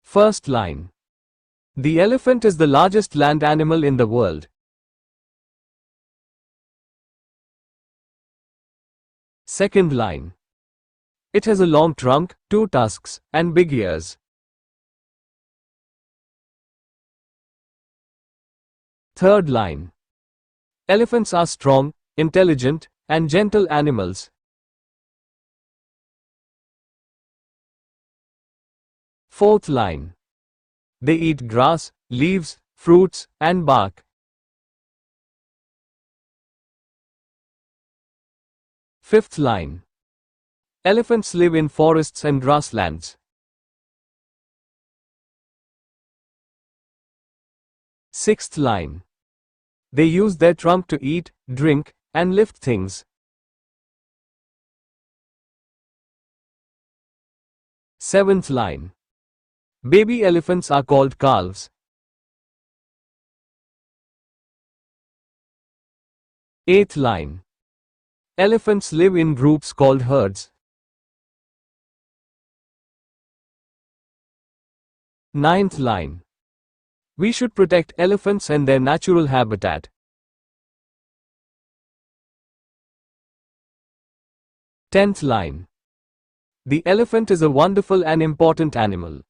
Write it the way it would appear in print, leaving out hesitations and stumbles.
First line. The elephant is the largest land animal in the world. Second line. It has a long trunk, 2 tusks, and big ears. Third line. Elephants are strong, intelligent, and gentle animals. Fourth line. They eat grass, leaves, fruits, and bark. Fifth line. Elephants live in forests and grasslands. Sixth line. They use their trunk to eat, drink, and lift things. Seventh line. Baby elephants are called calves. Eighth line. Elephants live in groups called herds. Ninth line. We should protect elephants and their natural habitat. 10th line. The elephant is a wonderful and important animal.